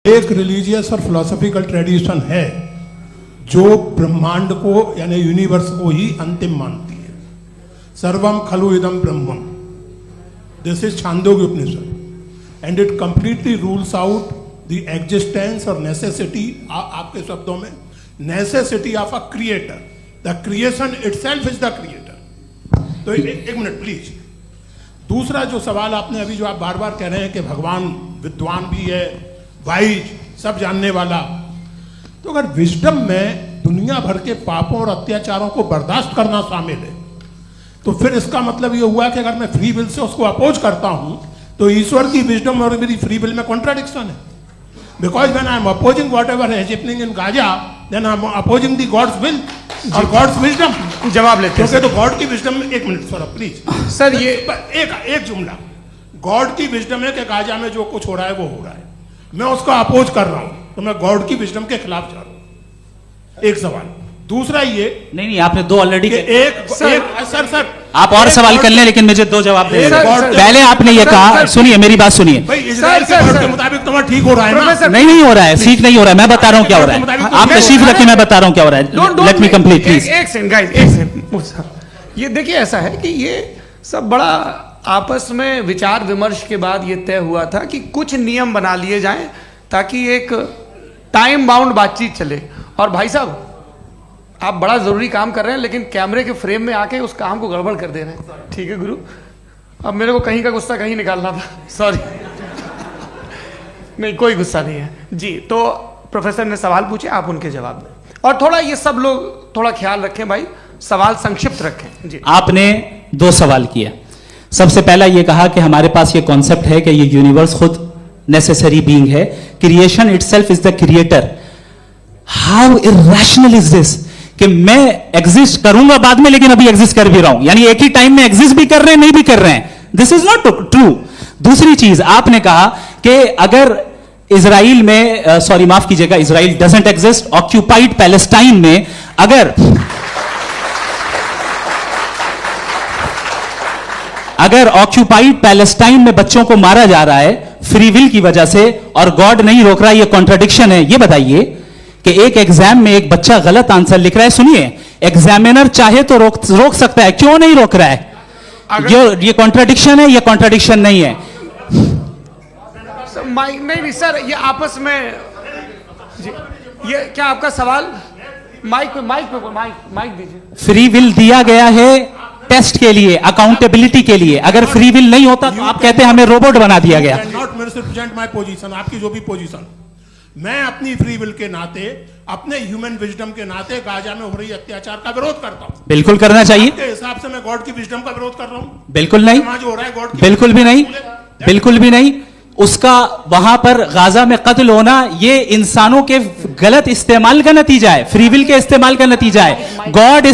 एक रिलीजियस और philosophical tradition है जो ब्रह्मांड को यानी यूनिवर्स को ही अंतिम मानती है। सर्वम खलु इदम ब्रह्मम, this is Chandogya Upanishad and it completely rules out the existence और नेसेसिटी, आपके शब्दों में necessity of a creator. The creation itself is the creator. तो एक मिनट प्लीज। दूसरा जो सवाल आपने अभी, जो आप बार बार कह रहे हैं कि भगवान विद्वान भी है, वाइज, सब जानने वाला, तो अगर विजडम में दुनिया भर के पापों और अत्याचारों को बर्दाश्त करना शामिल है, तो फिर इसका मतलब ये हुआ कि अगर मैं फ्री विल से उसको अपोज करता हूं तो ईश्वर की विजडम और मेरी फ्री विल में कॉन्ट्राडिक्शन है। Because when I am opposing whatever is happening in Gaza, then I am opposing the God's will और गॉड्स विजडम। जवाब लेते हैं तो गॉड की विजडम में, एक मिनट सर प्लीज सर, ये एक जुमला, गॉड की विजडम है कि गाजा में जो कुछ हो रहा है वो हो रहा है, मैं उसका अपोज कर रहा हूं, तो मैं गॉड की विजडम के खिलाफ जा रहा हूं। एक सवाल। दूसरा ये, नहीं आपने दो ऑलरेडी, सर आप और सवाल कर लें, लेकिन मुझे दो जवाब दे। पहले आपने ये कहा, सुनिए मेरी बात सुनिए, इजराइल के गॉड के मुताबिक तुम्हारा ठीक हो रहा है ना? नहीं हो रहा है, ठीक नहीं हो रहा है, मैं बता रहा हूँ क्या हो रहा है। आप तशरीफ रखिए, मैं बता रहा हूँ क्या हो रहा है। Let me complete please. एक सेकंड गाइस, एक सेकंड। ये देखिए, ऐसा है कि ये सब बड़ा आपस में विचार विमर्श के बाद ये तय हुआ था कि कुछ नियम बना लिए जाएं ताकि एक टाइम बाउंड बातचीत चले। और भाई साहब, आप बड़ा जरूरी काम कर रहे हैं, लेकिन कैमरे के फ्रेम में आके उस काम को गड़बड़ कर दे रहे हैं। ठीक है गुरु, अब मेरे को कहीं का गुस्सा कहीं निकालना था, सॉरी। नहीं, कोई गुस्सा नहीं है जी। तो प्रोफेसर ने सवाल पूछे, आप उनके जवाब दें, और थोड़ा ये सब लोग थोड़ा ख्याल रखें भाई, सवाल संक्षिप्त रखें जी। आपने दो सवाल किया। सबसे पहला ये कहा कि हमारे पास ये कॉन्सेप्ट है कि ये यूनिवर्स खुद नेसेसरी बीइंग है, creation itself is the creator. How irrational is this कि मैं एग्जिस्ट करूंगा बाद में, लेकिन अभी एग्जिस्ट कर भी रहा हूं, यानी एक ही टाइम में एग्जिस्ट भी कर रहे हैं, नहीं भी कर रहे हैं। This is not true. दूसरी चीज, आपने कहा कि अगर इजराइल में, सॉरी माफ कीजिएगा, Israel doesn't exist, occupied Palestine में अगर ऑक्यूपाइड पैलेस्टाइन में बच्चों को मारा जा रहा है फ्री विल की वजह से और गॉड नहीं रोक रहा, ये कॉन्ट्रडिक्शन है। ये बताइए कि एक एग्जाम में एक बच्चा गलत आंसर लिख रहा है, सुनिए, एग्जामिनर चाहे तो रोक सकता है, क्यों नहीं रोक रहा है? ये कॉन्ट्रडिक्शन है, ये कॉन्ट्रडिक्शन नहीं है। माइक नहीं सर, ये आपस में जी, ये क्या आपका सवाल? माइक दीजिए। फ्री विल दिया गया है टेस्ट के लिए, अकाउंटेबिलिटी के लिए। अगर फ्री विल नहीं होता तो आप कहते हैं हमें रोबोट बना दिया गया। नॉट मिसरिप्रेजेंट माय पोजीशन, आपकी जो भी पोजीशन, मैं अपनी फ्री विल के नाते, अपने ह्यूमन विजडम के नाते गाजा में हो रही अत्याचार का विरोध करता हूं। बिल्कुल करना चाहिए। आपके हिसाब से मैं गॉड की विजडम का विरोध कर रहा हूं? बिल्कुल नहीं, जो हो रहा है गॉड की, बिल्कुल भी नहीं, बिल्कुल भी नहीं। उसका वहां पर गाजा में कत्ल होना ये इंसानों के गलत इस्तेमाल का नतीजा है, फ्री विल के इस्तेमाल का नतीजा है। गॉड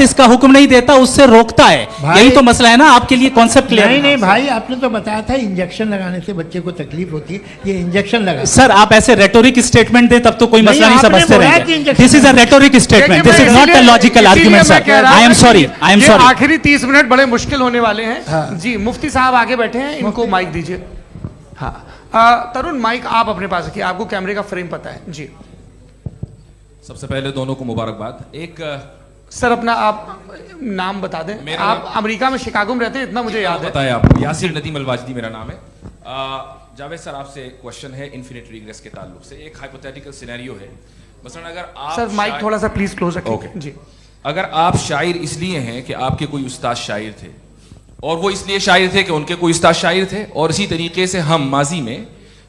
इसका हुक्म नहीं देता, उससे रोकता है। यही तो मसला है ना, आपके लिए कॉन्सेप्ट क्लियर नहीं भाई, आपने तो बताया था इंजेक्शन लगाने से बच्चे को तकलीफ होती है, ये इंजेक्शन लगा। सर आप ऐसे रेटोरिक स्टेटमेंट दें तब तो कोई मसला नहीं समझते रहेंगे। This is a rhetoric statement, this is not a logical argument sir. I am sorry, I am sorry. आखिरी 30 मिनट बड़े मुश्किल होने वाले हैं जी। मुफ्ती साहब आगे बैठे हैं, इनको माइक दीजिए। हाँ तरुण, माइक आप अपने पास रखिए, आपको कैमरे का फ्रेम पता है जी। सबसे पहले दोनों को मुबारकबाद। एक सर अपना आप नाम बता दें। आप अमेरिका में शिकागो में रहते हैं, इतना मुझे याद है। बताया आपको, यासिर नदीम अलवाजदी मेरा नाम है। जावेद सर, आपसे क्वेश्चन है इन्फिनिट रिग्रेस के ताल्लुक से। एक हाइपोथेटिकल सिनेरियो है, मसलन अगर आप सर माइक थोड़ा सा प्लीज क्लोज रखिए जी। अगर आप शायर इसलिए हैं कि आपके कोई उस्ताद शायर थे, और वो इसलिए शायर थे कि उनके कोई उस्ताद शायर थे, और इसी तरीके से हम माजी में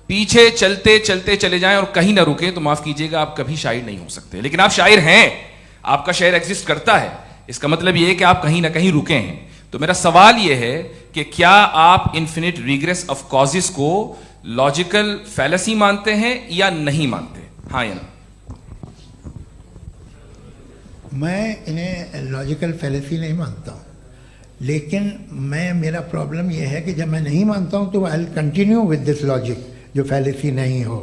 पीछे चलते चलते चले जाएं और कहीं ना रुके, तो माफ कीजिएगा आप कभी शायर नहीं हो सकते। लेकिन आप शायर हैं, आपका शायर एग्जिस्ट करता है, इसका मतलब ये है कि आप कहीं ना कहीं रुके हैं। तो मेरा सवाल ये है कि क्या आप इन्फिनिट रिग्रेस ऑफ कॉजेस को लॉजिकल फैलेसी मानते हैं या नहीं मानते? हाँ या ना? मैं इन्हें लॉजिकल फैलेसी नहीं मानता हूँ, लेकिन मेरा प्रॉब्लम यह है कि जब मैं नहीं मानता हूँ तो I will continue with this logic जो फैलेसी नहीं हो।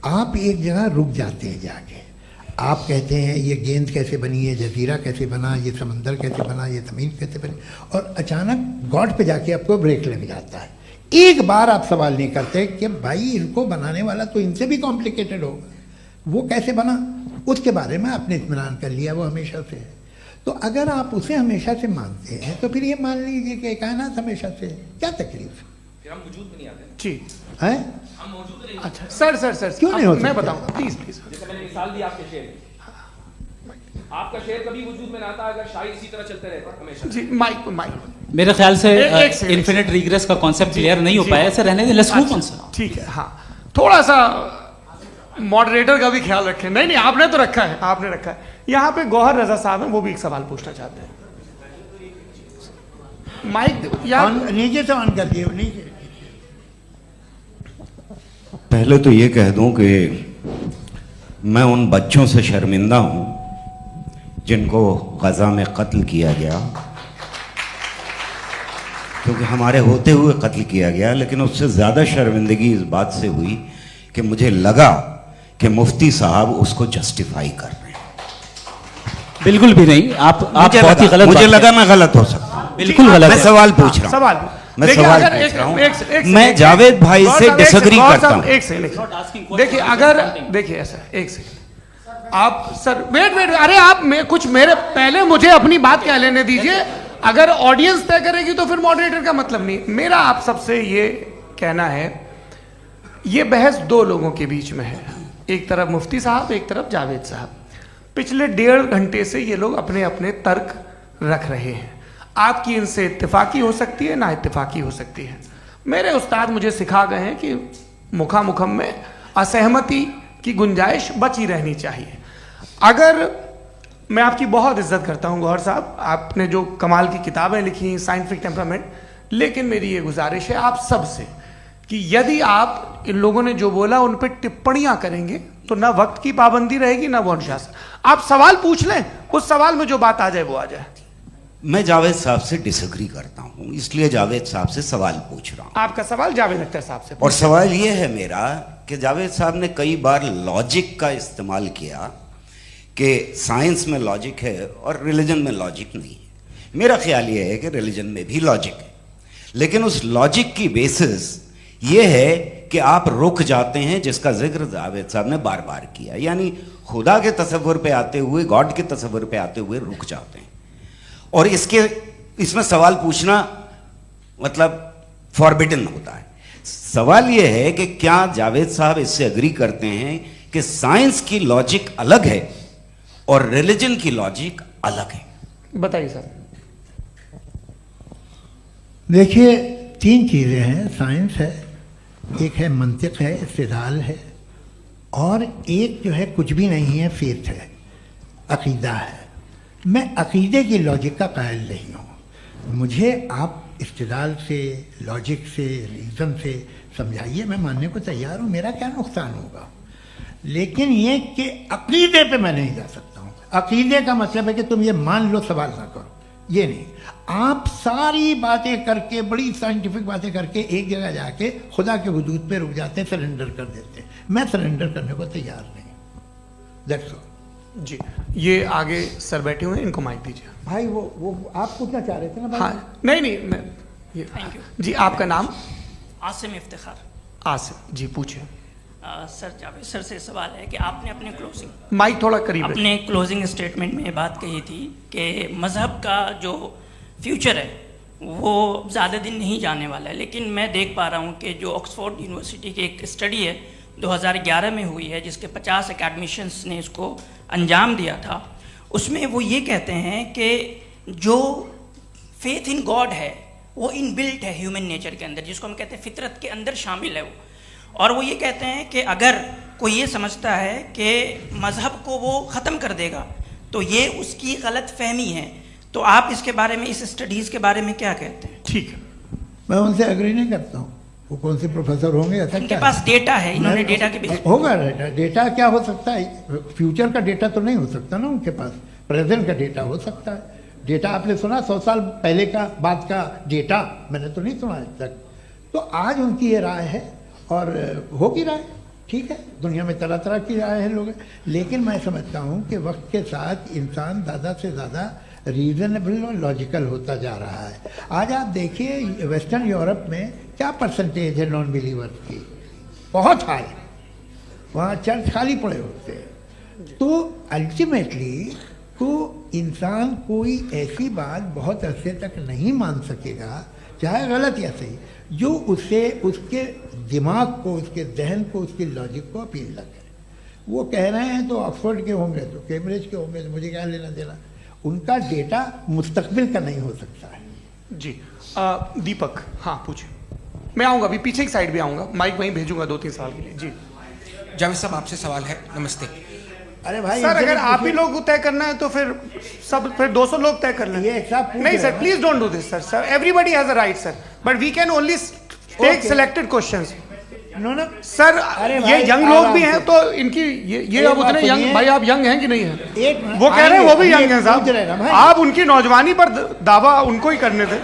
आप एक जगह रुक जाते हैं जाके, आप कहते हैं ये गेंद कैसे बनी, ये जजीरा कैसे बना, ये समंदर कैसे बना, ये ज़मीन कैसे बनी, और अचानक गॉड पे जाके आपको ब्रेक लग जाता है। एक बार आप सवाल नहीं करते कि भाई इसको बनाने वाला तो इनसे भी कॉम्प्लिकेटेड होगा, वो कैसे बना, उसके बारे में आपने इत्मीनान कर लिया, वो हमेशा से है। तो अगर आप उसे हमेशा से मानते हैं तो फिर ये मान लीजिए कि कायनात हमेशा से है, क्या तकलीफ फिर हम वजूद में नहीं आते जी है? हम मौजूद नहीं। अच्छा सर क्यों नहीं हो मैं सकता? बताऊंगा प्लीज प्लीज। जैसे मैंने मिसाल दी आपके शेर की, आपका शेर कभी वजूद में ना आता अगर शायर इसी तरह चलते रहते हमेशा। जी माइक मेरे ख्याल से एक सेकंड। इन्फिनिट रिग्रेस का कॉन्सेप्ट क्लियर नहीं हो जी। पाया, ऐसे रहने दें, लेट्स मूव ऑन सर। ठीक है, हाँ थोड़ा सा मॉडरेटर का भी ख्याल रखें। नहीं आपने तो रखा है, आपने रखा है। यहाँ पे गौहर रजा साहब हैं, वो भी एक सवाल पूछना चाहते हैं। माइक यार नीचे से ऑन कर दिए नीचे। पहले तो ये कह दूं कि मैं उन बच्चों से शर्मिंदा हूं जिनको गजा में कत्ल किया गया, क्योंकि हमारे होते हुए कत्ल किया गया। लेकिन उससे ज़्यादा शर्मिंदगी इस बात से हुई कि मुझे लगा कि मुफ्ती साहब उसको जस्टिफाई कर रहे हैं। बिल्कुल भी नहीं, आप बहुत ही गलत मुझे बात लगा कर- मैं गलत हो सकता हूं। बिल्कुल गलत मैं है। सवाल पूछ रहा हूं। सवाल मैं देखिए, सवाल अगर पूछ रहा हूं। एक मैं जावेद भाई गौर से साहब, एक डिसएग्री गौर करता साहब, हूं। एक सेकंड देखिए, अगर देखिए ऐसा एक सेकंड आप सर वेट अरे आप कुछ मेरे पहले मुझे अपनी बात कह लेने दीजिए। अगर ऑडियंस तय करेगी तो फिर मॉडरेटर का मतलब नहीं। मेरा आप सबसे ये कहना है, ये बहस दो लोगों के बीच में है, एक तरफ मुफ्ती साहब, एक तरफ जावेद साहब। पिछले 1.5 घंटे से ये लोग अपने अपने तर्क रख रहे हैं। आपकी इनसे इत्तेफाकी हो सकती है, ना इत्तेफाकी हो सकती है। मेरे उस्ताद मुझे सिखा गए हैं कि मुखामुखम में असहमति की गुंजाइश बची रहनी चाहिए। अगर मैं आपकी बहुत इज्जत करता हूं गौहर साहब, आपने जो कमाल की किताबें लिखी साइंटिफिक टेम्परामेंट, लेकिन मेरी ये गुजारिश है आप सबसे कि यदि आप इन लोगों ने जो बोला उन पर टिप्पणियां करेंगे तो ना वक्त की पाबंदी रहेगी ना वो अनुशासन। आप सवाल पूछ लें, उस सवाल में जो बात आ जाए वो आ जाए। मैं जावेद साहब से डिसएग्री करता हूं, इसलिए जावेद साहब से सवाल पूछ रहा हूं। आपका सवाल जावेद अख्तर साहब से। और सवाल ये है मेरा कि जावेद साहब ने कई बार लॉजिक का इस्तेमाल किया कि साइंस में लॉजिक है और रिलीजन में लॉजिक नहीं है। मेरा ख्याल ये है कि रिलीजन में भी लॉजिक है, लेकिन उस लॉजिक की बेसिस ये है कि आप रुक जाते हैं, जिसका जिक्र जावेद साहब ने बार बार किया, यानी खुदा के तसव्वुर पे आते हुए, गॉड के तसव्वुर पे आते हुए रुक जाते हैं। और इसमें सवाल पूछना मतलब फॉरबिडन होता है। सवाल यह है कि क्या जावेद साहब इससे एग्री करते हैं कि साइंस की लॉजिक अलग है और रिलीजन की लॉजिक अलग है? बताइए सर। देखिए 3 चीज़ें हैं, साइंस है, एक है मंतिक है, इस्तिदलाल है, और एक जो है कुछ भी नहीं है, फेथ है, अकीदा है। मैं अकीदे की लॉजिक का कायल नहीं हूँ। मुझे आप इस्तिदलाल से, लॉजिक से, रीज़न से समझाइए, मैं मानने को तैयार हूँ, मेरा क्या नुकसान होगा। लेकिन ये कि अकीदे पे मैं नहीं जा सकता हूँ। अकीदे का मतलब है कि तुम ये मान लो, सवाल ना करो, ये नहीं। आप सारी बातें करके, बड़ी साइंटिफिक बातें करके एक जगह जाके खुदा के वजूद पे रुक जाते हैं, सरेंडर कर देते हैं। मैं सरेंडर करने को तैयार नहीं। दैट्स ऑल जी। ये आगे सर बैठे हुए हैं, इनको माइक दीजिए। भाई। वो आप पूछना चाह रहे थे ना भाई? हाँ नहीं मैं ये थैंक यू जी। आपका नाम? आसिम इफ्तिखार। आसिफ जी, पूछिए। सर जावेद सर से सवाल है कि आपने अपने क्लोजिंग माइक थोड़ा करीब रखिए। अपने क्लोजिंग स्टेटमेंट में ये बात कही थी कि मज़हब का जो फ्यूचर है वो ज़्यादा दिन नहीं जाने वाला है। लेकिन मैं देख पा रहा हूँ कि जो ऑक्सफोर्ड यूनिवर्सिटी की एक स्टडी है 2011 में हुई है, जिसके 50 एकेडमिशियंस ने इसको अंजाम दिया था, उसमें वो ये कहते हैं कि जो फेथ इन गॉड है वो इनबिल्ट है ह्यूमन नेचर के अंदर, जिसको हम कहते हैं फितरत के अंदर शामिल है वो। और वो ये कहते हैं कि अगर कोई ये समझता है कि मज़हब को वो ख़त्म कर देगा तो ये उसकी गलत फहमी है। तो आप इसके बारे में, इस स्टडीज़ के बारे में क्या कहते हैं? ठीक है। मैं उनसे एग्री नहीं करता हूँ। वो कौन से प्रोफेसर होंगे? ऐसा इनके क्या पास डेटा है, इन्होंने डेटा के बेस होगा। डेटा क्या हो सकता है? फ्यूचर का डेटा तो नहीं हो सकता ना उनके पास, प्रेजेंट का डेटा हो सकता है। डेटा आपने सुना 100 साल पहले का बाद का डेटा? मैंने तो नहीं सुना आज तक। तो आज उनकी ये राय है और होगी राय, ठीक है। दुनिया में तरह तरह की राय है लोग, लेकिन मैं समझता हूँ कि वक्त के साथ इंसान ज़्यादा से ज़्यादा रीजनेबल और लॉजिकल होता जा रहा है। आज आप देखिए वेस्टर्न यूरोप में क्या परसेंटेज है नॉन बिलीवर्स की? बहुत हाई। वहाँ चर्च खाली पड़े होते हैं। तो अल्टीमेटली तो इंसान कोई ऐसी बात बहुत अरसे तक नहीं मान सकेगा, चाहे गलत या सही, जो उससे उसके दिमाग को, उसके जहन को, उसके लॉजिक को अपील न करे। वो कह रहे हैं तो ऑक्सफोर्ड के होंगे तो कैम्ब्रिज के होंगे, तो मुझे क्या लेना देना? उनका डेटा मुस्तकबिल का नहीं हो सकता है। जी दीपक, हाँ पूछिए। मैं आऊँगा अभी, पीछे की साइड भी आऊँगा, माइक वहीं भेजूंगा 2-3 साल के लिए। जी जावेद साहब, आपसे सवाल है। नमस्ते। अरे भाई सर, अगर आप ही लोग तय करना है तो फिर 200 लोग तय कर लें। ये सब नहीं sir, please don't do this sir. Everybody has a right sir, but we can only take selected questions. No sir, ये यंग लोग भी हैं तो इनकी ये अब उतने बात यंग, भाई आप यंग हैं कि नहीं हैं? एक मिनट, वो कह रहे हैं वो भी यंग हैं पूछ रहे ना साहब, भाई। आप उनकी नौजवानी पर दावा उनको ही करने थे।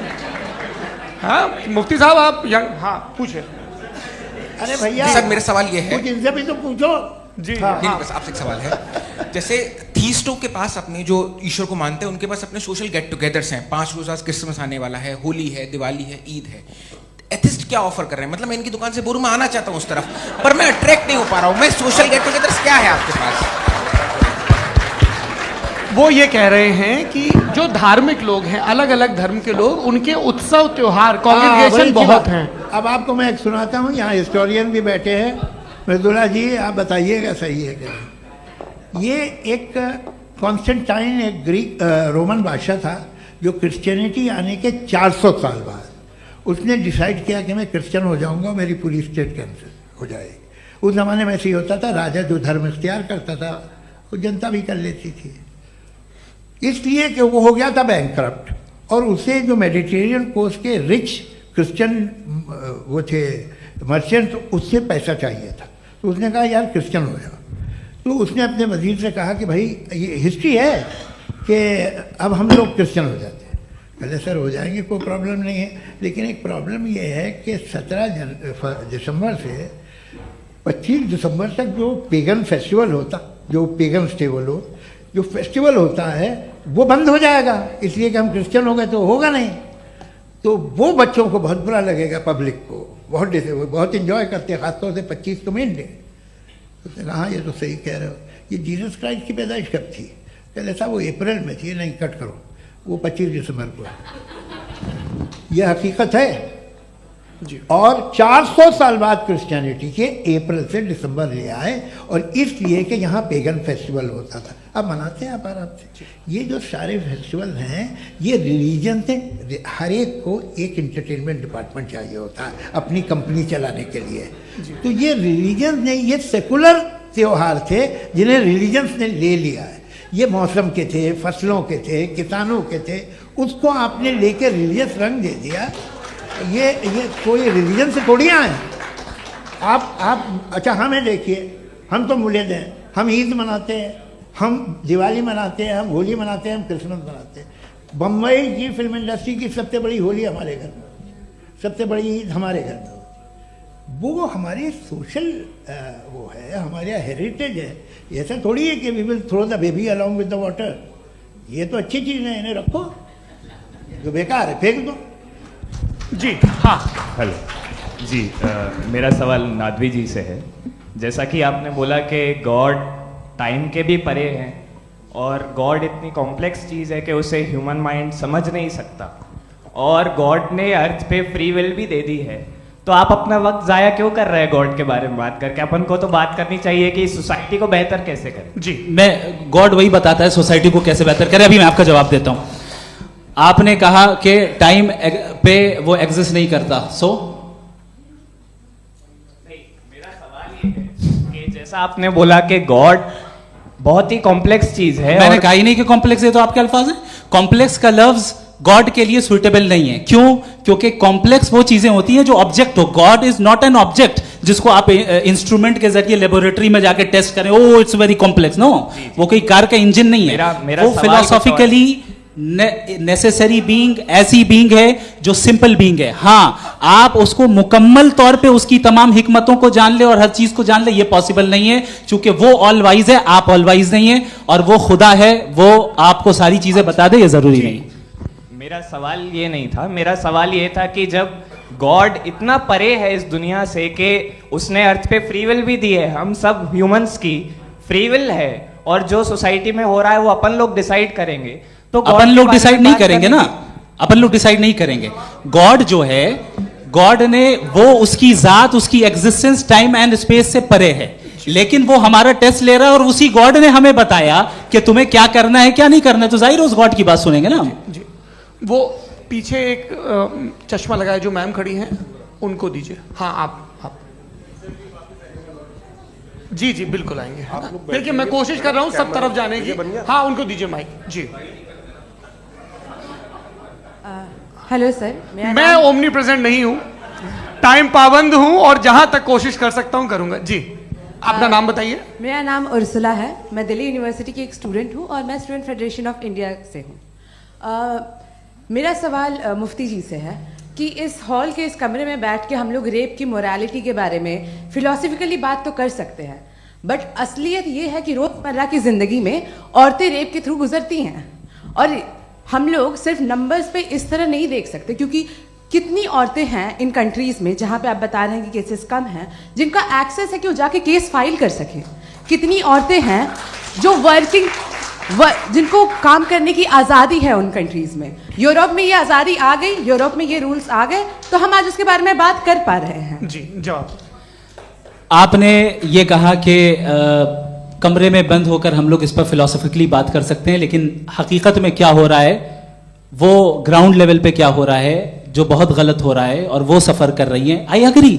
हाँ मुफ्ती साहब आप यंग, हाँ पूछे। अरे भैया सर मेरा सवाल ये है, कुछ इनसे भी तो पूछो। जी नहीं बस आपसे एक सवाल है। जैसे थीस्टों के पास अपने जो ईश्वर को मानते हैं उनके पास अपने सोशल गेट टुगेदर्स हैं। 5 रोज़ आज क्रिसमस आने वाला है, होली है, दिवाली है, ईद है। एथिस्ट क्या ऑफर कर रहे हैं? मतलब मैं इनकी दुकान से बोलूं मैं आना चाहता हूं उस तरफ, पर मैं अट्रैक्ट नहीं हो पा रहा हूं। मैं सोशल गेट टुगेदर्स क्या है आपके पास? वो ये कह रहे हैं कि जो धार्मिक लोग हैं, अलग अलग धर्म के लोग, उनके उत्सव त्योहार कांग्रेगेशन बहुत हैं। अब आपको मैं एक सुनाता हूँ, यहाँ हिस्टोरियन भी बैठे हैं। मृदुला जी आप बताइएगा सही है क्या? ये एक कॉन्स्टेंटाइन, एक ग्रीक रोमन बादशाह था जो क्रिश्चियनिटी आने के 400 साल बाद उसने डिसाइड किया कि मैं क्रिश्चियन हो जाऊंगा, मेरी पूरी स्टेट कैंसिल हो जाएगी। उस ज़माने में ऐसे ही होता था, राजा जो धर्म इख्तियार करता था वो जनता भी कर लेती थी। इसलिए कि वो हो गया था बैंकक्रप्ट, और उसे जो मेडिटेरियन कोस्ट के रिच क्रिश्चियन वो थे मर्चेंट, उससे पैसा चाहिए था। तो उसने कहा यार क्रिश्चियन हो जाओ। तो उसने अपने वजीर से कहा कि भाई ये हिस्ट्री है कि अब हम लोग क्रिश्चियन हो जाते हैं। पहले सर हो जाएंगे, कोई प्रॉब्लम नहीं है, लेकिन एक प्रॉब्लम ये है कि 17 दिसंबर से 25 दिसंबर तक जो पेगन फेस्टिवल होता, जो पेगन जो फेस्टिवल होता है वो बंद हो जाएगा, इसलिए कि हम क्रिश्चियन हो गए तो होगा नहीं। तो वो बच्चों को बहुत बुरा लगेगा, पब्लिक को बहुत इन्जॉय करते हैं, खासतौर से 25 को मेन डे। उसने कहा हाँ ये तो सही कह रहे हो, ये जीसस क्राइस्ट की पैदाइश कब थी? पहले साहब वो अप्रैल में थी। नहीं कट करो, वो 25 दिसंबर को है। ये हकीकत है जी। और 400 साल बाद क्रिश्चियनिटी के अप्रैल से दिसंबर ले आए, और इसलिए कि यहाँ पेगन फेस्टिवल होता था। अब मनाते हैं आप आराम से। ये जो सारे फेस्टिवल हैं ये रिलीजन से, हर एक को एक इंटरटेनमेंट डिपार्टमेंट चाहिए होता है अपनी कंपनी चलाने के लिए। तो ये रिलीजन ने, ये सेकुलर त्यौहार थे जिन्हें रिलीजन्स ने ले लिया है। ये मौसम के थे, फसलों के थे, किसानों के थे, उसको आपने लेकर रिलीजियस रंग दे दिया। ये कोई रिलीजन से थोड़ी आए आप। अच्छा हमें देखिए, हम तो मुल्द हैं, हम ईद मनाते हैं, हम दिवाली मनाते हैं, हम होली मनाते हैं, हम क्रिसमस मनाते हैं। बम्बई की फिल्म इंडस्ट्री की सबसे बड़ी होली हमारे घर में, सबसे बड़ी ईद हमारे घर में। वो हमारे सोशल वो है, हमारा हेरिटेज है। ऐसा थोड़ी है कि we will throw the baby along with the water. ये तो अच्छी चीज़ है, इन्हें रखो, जो बेकार है फेंक दो। जी हाँ हेलो जी, मेरा सवाल नादवी जी से है। जैसा कि आपने बोला कि गॉड टाइम के भी परे हैं, और गॉड इतनी कॉम्प्लेक्स चीज़ है कि उसे ह्यूमन माइंड समझ नहीं सकता, और गॉड ने अर्थ पे फ्री विल भी दे दी है। तो आप अपना वक्त ज़ाया क्यों कर रहे हैं गॉड के बारे में बात करके? अपन को तो बात करनी चाहिए कि सोसाइटी को बेहतर कैसे करें। जी मैं, गॉड वही बताता है सोसाइटी को कैसे बेहतर करे। अभी मैं आपका जवाब देता हूं। आपने कहा कि टाइम पे वो एग्जिस्ट नहीं करता, मेरा सवाल ये है कि जैसा आपने बोला कि गॉड बहुत ही कॉम्प्लेक्स चीज है। मैंने कहा ही नहीं कि कॉम्प्लेक्स है, तो आपके अल्फाज हैं। कॉम्प्लेक्स का लफ्ज गॉड के लिए सुइटेबल नहीं है। क्यों? क्योंकि कॉम्प्लेक्स वो चीजें होती हैं जो ऑब्जेक्ट हो। God is not an object जिसको आप इंस्ट्रूमेंट के जरिए लेबोरेटरी में जाके टेस्ट करें, oh it's very complex. No, वो कोई कार का इंजन नहीं है। वो फिलोसॉफिकली नेसेसरी बीइंग ऐसी बीइंग है जो सिंपल बीइंग है। हाँ, आप उसको मुकम्मल तौर पे उसकी तमाम हिकमतों को जान ले और हर चीज को जान ले, ये पॉसिबल नहीं है, क्योंकि वो ऑल वाइज है, आप ऑल वाइज नहीं है, और वो खुदा है, वो आपको सारी चीजें बता दे, ये जरूरी नहीं। मेरा सवाल ये नहीं था। मेरा सवाल ये था कि जब गॉड इतना परे है इस दुनिया से कि उसने अर्थ पे फ्री विल भी दी है, हम सब ह्यूमंस की फ्री विल है, और जो सोसाइटी में हो रहा है वो अपन लोग डिसाइड करेंगे। तो अपन लोग डिसाइड नहीं करेंगे ना, अपन लोग डिसाइड नहीं करेंगे। गॉड जो है, गॉड ने वो उसकी जात, उसकी एग्जिस्टेंस टाइम एंड स्पेस से परे है, लेकिन वो हमारा टेस्ट ले रहा है और उसी गॉड ने हमें बताया कि तुम्हें क्या करना है क्या नहीं करना है, तो जाहिर उस गॉड की बात सुनेंगे ना हम। जी, वो पीछे एक चश्मा लगाया जो मैम खड़ी हैं, उनको दीजिए। हाँ आप जी जी बिल्कुल आएंगे। देखिए मैं कोशिश कर रहा हूँ सब तरफ जाने की। हाँ उनको दीजिए माइक जी। हेलो सर, मैं ओमनी प्रेजेंट नहीं हूँ, टाइम पाबंद हूँ और जहां तक कोशिश कर सकता हूँ करूंगा। जी अपना नाम बताइए। मेरा नाम उर्सुला है, मैं दिल्ली यूनिवर्सिटी की एक स्टूडेंट हूँ और मैं स्टूडेंट फेडरेशन ऑफ इंडिया से हूँ। मेरा सवाल मुफ्ती जी से है कि इस हॉल के इस कमरे में बैठ के हम लोग रेप की मोरालिटी के बारे में फिलोसफिकली बात तो कर सकते हैं, बट असलियत ये है कि रोज़मर्रा की ज़िंदगी में औरतें रेप के थ्रू गुजरती हैं, और हम लोग सिर्फ नंबर्स पे इस तरह नहीं देख सकते, क्योंकि कितनी औरतें हैं इन कंट्रीज़ में जहाँ पे आप बता रहे हैं कि केसेस कम हैं, जिनका एक्सेस है कि वो जाके केस फाइल कर सकें। कितनी औरतें हैं जो जिनको काम करने की आज़ादी है उन कंट्रीज़ में। यूरोप में ये आज़ादी आ गई, यूरोप में ये रूल्स आ गए, तो हम आज उसके बारे में बात कर पा रहे हैं। जी जवाब। आपने ये कहा कि कमरे में बंद होकर हम लोग इस पर फिलोसफिकली बात कर सकते हैं, लेकिन हकीकत में क्या हो रहा है, वो ग्राउंड लेवल पे क्या हो रहा है जो बहुत गलत हो रहा है, और वो सफ़र कर रही हैं। आई अग्री,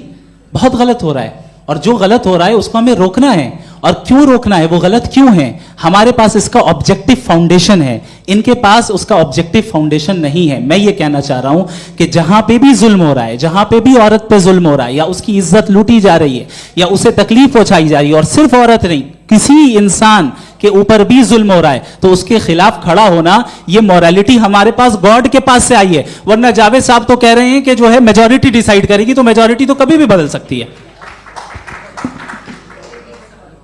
बहुत गलत हो रहा है, और जो गलत हो रहा है उसको हमें रोकना है। और क्यों रोकना है, वो गलत क्यों है, हमारे पास इसका ऑब्जेक्टिव फाउंडेशन है, इनके पास उसका ऑब्जेक्टिव फाउंडेशन नहीं है। मैं ये कहना चाह रहा हूं कि जहां पे भी जुल्म हो रहा है, जहां पे भी औरत पे जुल्म हो रहा है, या उसकी इज्जत लूटी जा रही है, या उसे तकलीफ पहुंचाई जा रही है, और सिर्फ औरत नहीं किसी इंसान के ऊपर भी जुल्म हो रहा है, तो उसके खिलाफ खड़ा होना, ये मॉरलिटी हमारे पास गॉड के पास से आई है। वरना जावेद साहब तो कह रहे हैं कि जो है मेजॉरिटी डिसाइड करेगी, तो मेजॉरिटी तो कभी भी बदल सकती है।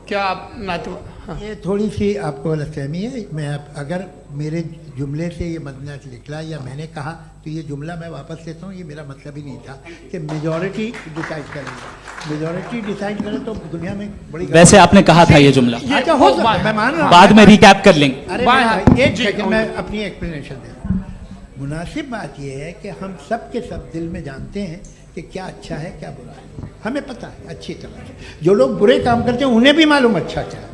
क्या आप हाँ। ये थोड़ी सी आपको गलतफहमी है। मैं अगर मेरे जुमले से ये मदना निकला या मैंने कहा, तो ये जुमला मैं वापस लेता हूँ। ये मेरा मतलब ही नहीं था कि मेजॉरिटी डिसाइड करेगी। मेजॉरिटी डिसाइड करे तो दुनिया में बड़ी, वैसे आपने कहा था ये जुमला। अच्छा हो सकता है, मैं मान रहा हूँ, बाद में रिकैप कर लेंगे। अरे एक सेकंड मैं अपनी एक्सप्लेनेशन दे। मुनासिब बात यह है कि हम सब के सब दिल में जानते हैं कि क्या अच्छा है क्या बुरा है, हमें पता है अच्छी तरह से। जो लोग बुरे काम करते हैं उन्हें भी मालूम अच्छा क्या है।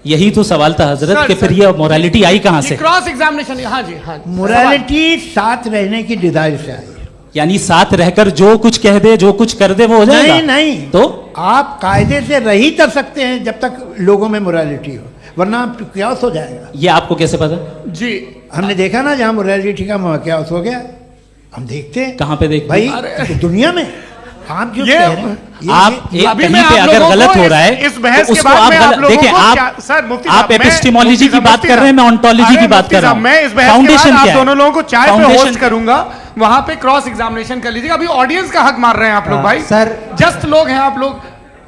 यही तो सवाल था हजरत, कि फिर ये मोरालिटी आई कहां से? Cross examination. हाँ जी हाँ। मोरालिटी साथ रहने की डिजायर से आई, यानी साथ रहकर जो कुछ कह दे, जो कुछ कर दे, वो हो जाएगा। नहीं तो आप कायदे से रह ही कर सकते हैं जब तक लोगों में मोरालिटी हो, वरना क्यास हो जाएगा। ये आपको कैसे पता? जी हमने देखा ना, जहां मोरालिटी का क्यास हो गया, हम देखते हैं। कहां पे देखते भाई? दुनिया में। आप जो कह रहे हैं, आप कहीं पे अगर गलत हो रहा है, इस बहस तो के उसको बाद आप देखिए, आप एपिस्टेमोलॉजी की बात कर रहे हैं, मैं ऑन्टोलॉजी की बात कर रहा हूं। मैं इस बहस के बाद आप दोनों लोगों को चाय पे होस्ट करूंगा, वहां पे क्रॉस एग्जामिनेशन कर लीजिएगा। अभी ऑडियंस का हक मार रहे हैं आप लोग भाई, सर जस्ट लोग हैं आप लोग।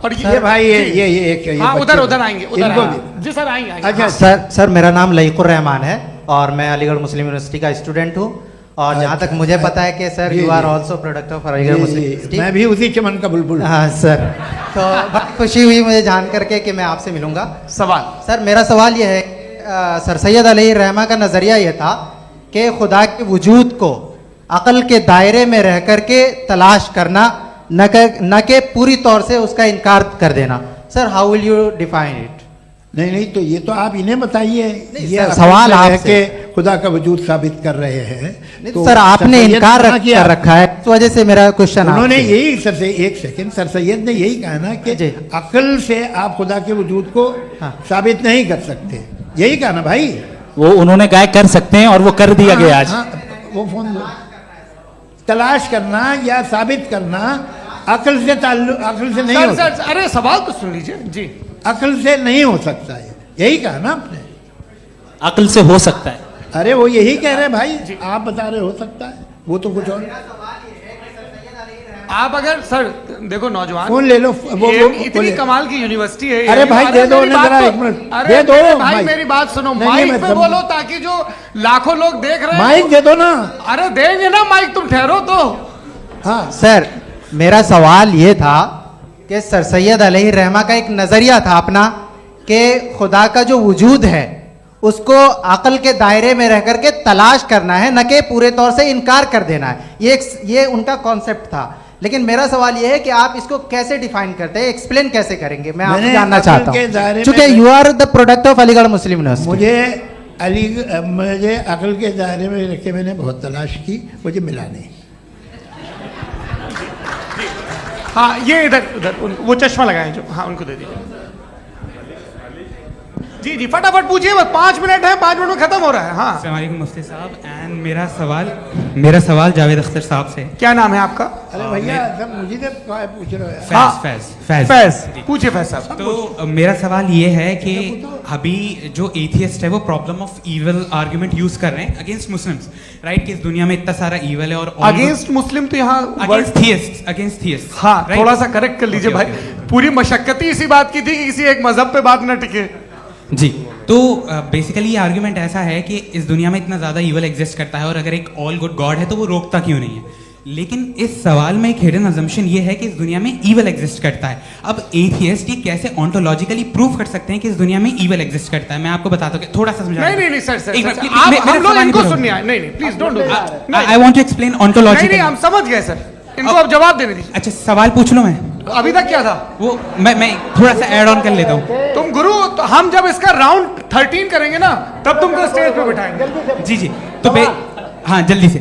और ये भाई ये हाँ उधर आएंगे, उधर जी सर आएंगे। अच्छा सर मेरा नाम लईकुर रहमान है और मैं अलीगढ़ मुस्लिम यूनिवर्सिटी का स्टूडेंट हूँ, और जहाँ तक मुझे पता है कि sir you are also product of Aligarh Muslim University. मैं भी उसी चमन का बुलबुल। हाँ सर, तो बहुत खुशी हुई मुझे जान करके कि मैं आपसे मिलूंगा। सवाल सर, मेरा सवाल यह है, सर सैयद अलैहिर्रहमा का नज़रिया यह था कि खुदा के वजूद को अक़ल के दायरे में रह करके तलाश करना, न कि पूरी तौर से उसका इनकार कर देना। Sir how will you define it? नहीं तो ये तो आप इन्हें बताइए। ये सवाल आपसे खुदा का वजूद साबित कर रहे हैं, तो सर आपने इनकार कर रखा है, इस वजह से मेरा क्वेश्चन। उन्होंने यही सर से एक सेकंड, सर सैयद ने यही कहा ना कि अक्ल से आप खुदा के वजूद को साबित नहीं कर सकते, यही कहा ना भाई। वो उन्होंने कहा कर सकते हैं और वो कर दिया गया आज। वो फोन तलाश करना या साबित करना अक्ल से अक्ल से नहीं हो सकता। अरे सवाल तो सुन लीजिए जी। अक्ल से नहीं हो सकता है, यही कहा ना आपने। अक्ल से हो सकता है, अरे वो यही कह रहे हैं भाई, आप बता रहे हो सकता है, वो तो कुछ और। आप अगर सर देखो नौजवान फोन ले लो, वो इतनी कमाल की यूनिवर्सिटी है। अरे भाई दे दो जरा, एक मिनट दे दो भाई, मेरी बात सुनो, माइक पे बोलो ताकि जो लाखों लोग देख रहे हैं। माइक दे दो ना। अरे देंगे ना माइक, तुम ठहरो तो। हाँ सर मेरा सवाल ये था कि सर सैयद अलैहि रहमा का एक नज़रिया था अपना कि खुदा का जो वजूद है उसको अक्ल के दायरे में रह करके तलाश करना है, न कि पूरे तौर से इनकार कर देना है। ये उनका कॉन्सेप्ट था। लेकिन मेरा सवाल ये है कि आप इसको कैसे डिफाइन करते हैं, एक्सप्लेन कैसे करेंगे, मैं आपसे जानना चाहता हूँ, क्योंकि you are the product of Aligarh Muslim University. मुझे अक्ल के दायरे में रख के मैंने बहुत तलाश की, मुझे मिला नहीं। हाँ ये इधर वो चश्मा लगाए जो, हाँ उनको दे दीजिए। जी जी फटाफट पूछिए, बस 5 मिनट है, 5 मिनट में खत्म हो रहा है। हाँ अस्सलाम वालेकुम मुफ्ती साहब। एंड मेरा सवाल जावेद अख्तर साहब से। क्या नाम है आपका? अरे भैया सब मुझे तो पूछ रहे हो। फैज पूछिए फैज साहब। तो मेरा सवाल ये है कि अभी जो एथियस्ट है वो problem of evil argument use कर रहे हैं अगेंस्ट मुस्लिम्स, राइट? कि इस दुनिया में इतना सारा इविल है और अगेंस्ट मुस्लिम तो यहाँ अगेंस्ट थियस्ट। हाँ थोड़ा सा करेक्ट कर लीजिए भाई, पूरी मशक्कत ही इसी बात की थी कि किसी एक मजहब पे बात न टिके। जी तो बेसिकली ये आर्गुमेंट ऐसा है कि इस दुनिया में इतना ज़्यादा ईवल एग्जिस्ट करता है और अगर एक ऑल गुड गॉड है तो वो रोकता क्यों नहीं है? लेकिन इस सवाल में एक हिडन अजम्पशन ये है कि इस दुनिया में ईवल एग्जिस्ट करता है। अब एथियस्ट ये कैसे ऑन्टोलॉजिकली प्रूव कर सकते हैं कि इस दुनिया में ईवल एग्जिस्ट करता है? मैं आपको बताता हूँ, थोड़ा सा समझा। नहीं सर हम लोग इनको सुनिए। नहीं please don't do that. I want to explain ontologically. नहीं हम समझ गए सर, इनको अब जवाब देने दीजिए। अच्छा सवाल पूछ लो। मैं अभी तक क्या था वो मैं थोड़ा सा ऐड ऑन कर लेता हूँ। तुम गुरु, तो हम जब इसका राउंड 13 करेंगे ना तब तुमको स्टेज पे बिठाएंगे। जी तो हाँ जल्दी से।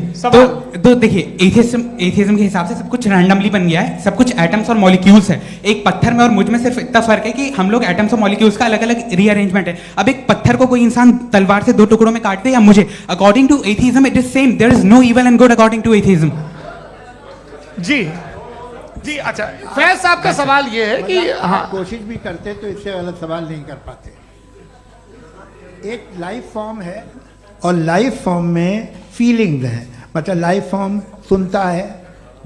तो देखिए एथियज्म के हिसाब से सब कुछ रैंडमली बन गया है, सब कुछ एटम्स और मॉलिक्यूल्स है। एक पत्थर में और मुझ में सिर्फ इतना फर्क है कि हम लोग एटम्स और मॉलिक्यूल्स का अलग अलग रीअरेंजमेंट है। अब एक पत्थर को कोई इंसान तलवार से 2 टुकड़ों में काट दे या मुझे, according to atheism it is same. There is no evil and good according to atheism. जी अच्छा फैज साहब का सवाल ये है कि हाँ कोशिश भी करते तो इससे गलत सवाल नहीं कर पाते। एक लाइफ फॉर्म है और लाइफ फॉर्म में फीलिंग्स हैं, मतलब लाइफ फॉर्म सुनता है,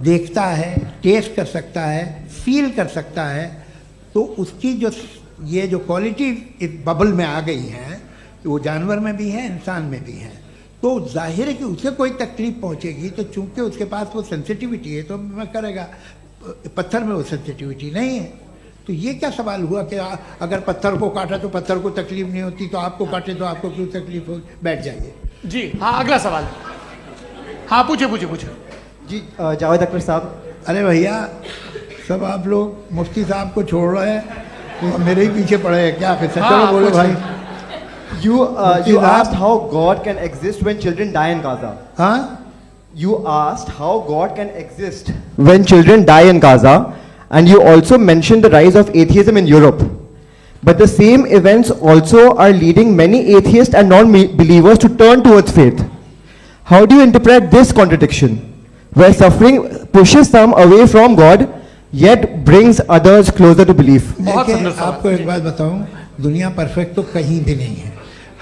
देखता है, टेस्ट कर सकता है, फील कर सकता है। तो उसकी जो क्वालिटी इस बबल में आ गई हैं वो जानवर में भी है, इंसान में भी है। तो जाहिर है कि उसे कोई तकलीफ पहुंचेगी, तो चूंकि उसके पास वो सेंसिटिविटी है तो मैं करेगा। पत्थर में वो सेंसिटिविटी नहीं है। तो ये क्या सवाल हुआ कि अगर पत्थर को काटा तो पत्थर को तकलीफ नहीं होती, तो आपको काटे तो आपको क्यों तकलीफ हो? बैठ जाइए। जी हाँ अगला सवाल। हाँ पूछे जी जावेद अख्तर साहब। अरे भैया सब आप लोग मुफ्ती साहब को छोड़ रहे हैं, तो मेरे ही पीछे पड़े हैं क्या? फिर चलो बोलो भाई। You asked how God can exist when children die in Gaza. हाँ? You asked how God can exist when children die in Gaza, and you also mentioned the rise of atheism in Europe. But the same events also are leading many atheists and non-believers to turn towards faith. How do you interpret this contradiction, where suffering pushes some away from God, yet brings others closer to belief? आपको एक बात बताऊं, दुनिया perfect तो कहीं भी नहीं है,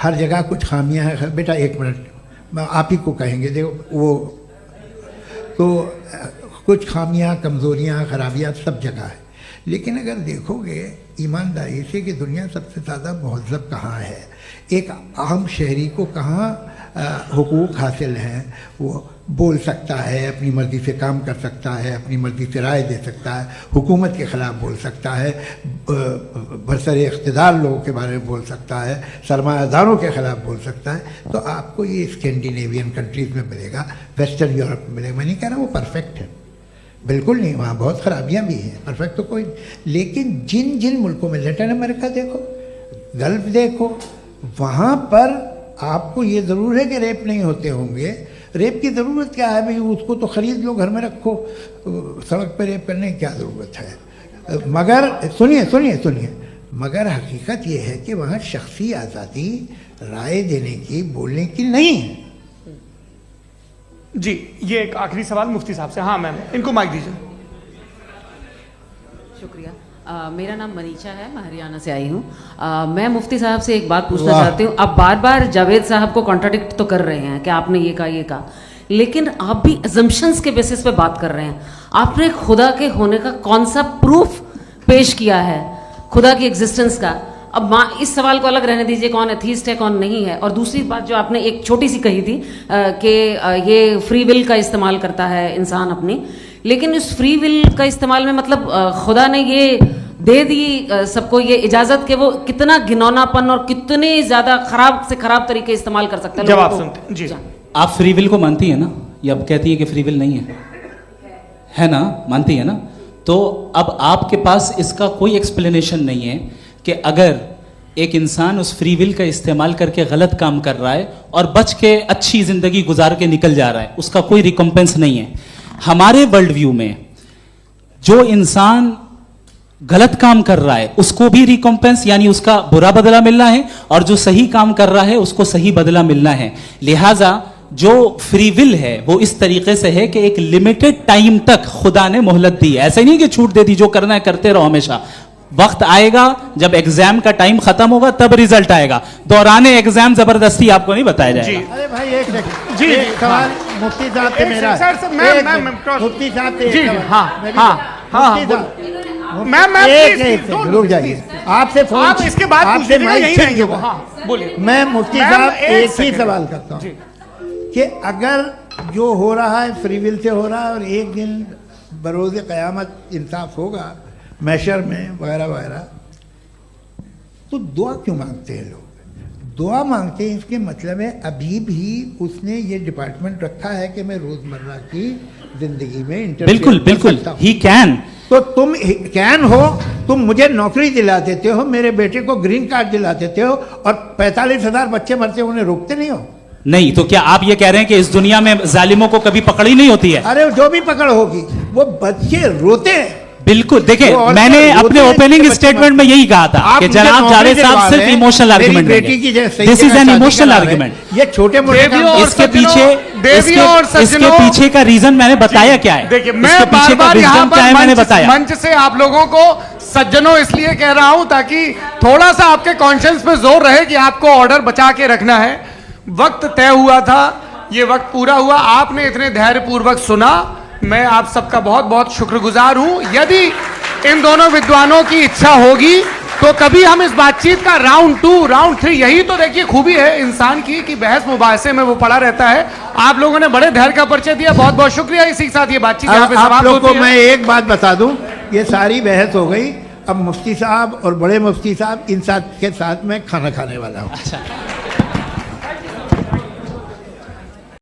हर जगह कुछ खामियां हैं। बेटा 1 मिनट आप ही को कहेंगे, देखो वो तो कुछ खामियां, कमज़ोरियां, खराबियां सब जगह है। लेकिन अगर देखोगे ईमानदारी से कि दुनिया सबसे ज़्यादा महज़ब कहाँ है, एक आम शहरी को कहाँ हुकूक हासिल हैं, वो बोल सकता है, अपनी मर्ज़ी से काम कर सकता है, अपनी मर्ज़ी से राय दे सकता है, हुकूमत के ख़िलाफ़ बोल सकता है, बरसरे इक़्तिदार लोगों के बारे में बोल सकता है, सरमायादारों के ख़िलाफ़ बोल सकता है। तो आपको ये स्कैंडिनेवियन कंट्रीज़ में मिलेगा, वेस्टर्न यूरोप में मिलेगा। मैं नहीं कह रहा वो परफेक्ट है, बिल्कुल नहीं, वहाँ बहुत ख़राबियाँ भी हैं, परफेक्ट तो कोई। लेकिन जिन जिन मुल्कों में, लैटिन अमेरिका देखो, गल्फ़ देखो, वहाँ पर आपको ये ज़रूर है कि रेप नहीं होते होंगे। रेप की ज़रूरत क्या है भाई? उसको तो ख़रीद लो, घर में रखो, सड़क पर रेप करने की क्या ज़रूरत है? मगर सुनिए, मगर हकीकत ये है कि वहाँ शख्सी आज़ादी राय देने की, बोलने की नहीं है। जी ये एक आखिरी सवाल मुफ्ती साहब से। हाँ मैम इनको माइक दीजिए। शुक्रिया। मेरा नाम मनीषा है, मैं हरियाणा से आई हूँ। मैं मुफ्ती साहब से एक बात पूछना चाहती हूँ। आप बार बार जावेद साहब को कॉन्ट्राडिक्ट तो कर रहे हैं कि आपने ये कहा, लेकिन आप भी अजम्पशंस के बेसिस पे बात कर रहे हैं। आपने खुदा के होने का कौन सा प्रूफ पेश किया है, खुदा की एग्जिस्टेंस का? अब इस सवाल को अलग रहने दीजिए, कौन एथीस्ट है कौन नहीं है। और दूसरी बात जो आपने एक छोटी सी कही थी कि ये फ्री विल का इस्तेमाल करता है इंसान अपनी, लेकिन उस फ्री विल का इस्तेमाल में मतलब खुदा ने ये दे दी सबको ये इजाजत कि वो कितना घिनौनापन और कितने ज्यादा खराब से खराब तरीके इस्तेमाल कर सकते हैं। जब आप सुनते जी, आप फ्री विल को मानती है ना, या अब कहती है कि फ्री विल नहीं है ना, मानती है ना? तो अब आपके पास इसका कोई एक्सप्लेनेशन नहीं है कि अगर एक इंसान उस फ्री विल का इस्तेमाल करके गलत काम कर रहा है और बच के अच्छी जिंदगी गुजार के निकल जा रहा है, उसका कोई रिकम्पेंस नहीं है। हमारे वर्ल्ड व्यू में जो इंसान गलत काम कर रहा है उसको भी रिकम्पेंस यानी उसका बुरा बदला मिलना है, और जो सही काम कर रहा है उसको सही बदला मिलना है। लिहाजा जो फ्री विल है वो इस तरीके से है कि एक लिमिटेड टाइम तक खुदा ने मोहलत दी है। ऐसा नहीं कि छूट दे दी, जो करना है करते रहो हमेशा। वक्त आएगा जब एग्जाम का टाइम खत्म होगा तब रिजल्ट आएगा, दौराने एग्जाम जबरदस्ती आपको नहीं बताया जाएगा। अरे भाई एक सेकंड, जी, एक सवाल मुफ्ती साहब से मेरा, मुफ्ती साहब से जी, एक सवाल। हाँ, मुफ्ती साहब, मैम एक रुक जाइए, आपसे फोन, आप इसके बाद पूछ आपसे लीजिएगा, माइक यहीं छीन रहेंगे चुका। वो। हाँ, बोलिए। मैं मुफ्ती मैम, साहब एक एक ही सेकंड। सवाल करता हूँ कि अगर जो हो रहा है फ्री विल से हो रहा है और एक दिन बरोज़ क़यामत इंसाफ होगा मैशर में वगैरह वगैरह, तो दुआ क्यों मांगते हैं लोग? दुआ मांगते हैं इसके मतलब है अभी भी उसने ये डिपार्टमेंट रखा है कि मैं रोजमर्रा की जिंदगी में इंटरफेयर बिल्कुल बिल्कुल ही कैन। तो तुम कैन हो, तुम मुझे नौकरी दिला देते हो, मेरे बेटे को ग्रीन कार्ड दिला देते हो, और 45,000 बच्चे मरते उन्हें रोकते नहीं हो। नहीं तो क्या आप ये कह रहे हैं कि इस दुनिया में जालिमों को कभी पकड़ ही नहीं होती है? अरे जो भी पकड़ होगी वो बच्चे रोते हैं। बिल्कुल, देखिए मैंने अपने ओपनिंग स्टेटमेंट में यही कहा था कि जनाब जावेद साहब सिर्फ इमोशनल आर्गुमेंट देंगे। This is an emotional argument. ये छोटे मोटे इसके पीछे का रीजन मैंने बताया क्या है? देखिए मैं बार-बार यहाँ पर मंच से आप लोगों को सज्जनों इसलिए कह रहा हूं ताकि थोड़ा सा आपके कॉन्शियंस पे जोर रहे कि आपको ऑर्डर बचा के रखना है। वक्त तय हुआ था, ये वक्त पूरा हुआ, आपने इतने धैर्यपूर्वक सुना, मैं आप सबका बहुत बहुत शुक्रगुजार हूं। यदि इन दोनों विद्वानों की इच्छा होगी तो कभी हम इस बातचीत का राउंड 2, राउंड 3, यही तो देखिए खूबी है इंसान की कि बहस मुबाहसे में वो पड़ा रहता है। आप लोगों ने बड़े धैर्य का परिचय दिया, बहुत बहुत शुक्रिया। इसी के साथ ये बातचीत यहाँ पे आप लोगों को होती है। मैं एक बात बता दूं, ये सारी बहस हो गई, अब मुफ्ती साहब और बड़े मुफ्ती साहब इन साथ के साथ मैं खाना खाने वाला हूँ।